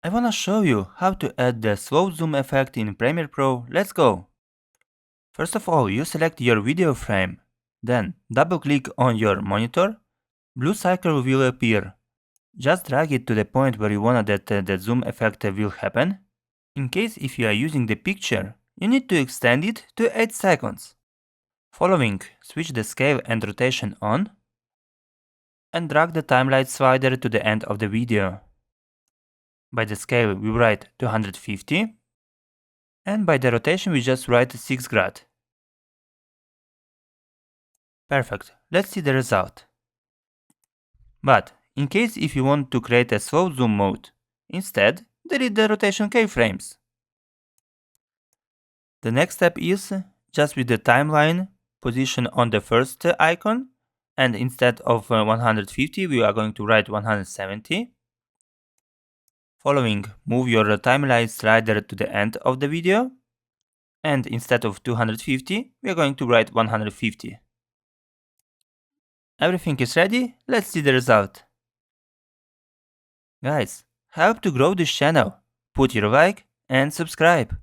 I wanna show you how to add the slow zoom effect in Premiere Pro. Let's go! First of all, you select your video frame. Then double click on your monitor. Blue circle will appear. Just drag it to the point where you want that the zoom effect will happen. In case if you are using the picture, you need to extend it to 8 seconds. Following, switch the scale and rotation on and drag the timeline slider to the end of the video. By the scale we write 250 and by the rotation we just write 6 grad. Perfect, let's see the result. But in case if you want to create a slow zoom mode, instead delete the rotation keyframes. The next step is just with the timeline position on the first icon, and instead of 150 we are going to write 170. Following, move your timeline slider to the end of the video, and instead of 250 we are going to write 150. Everything is ready, let's see the result. Guys, help to grow this channel, put your like and subscribe.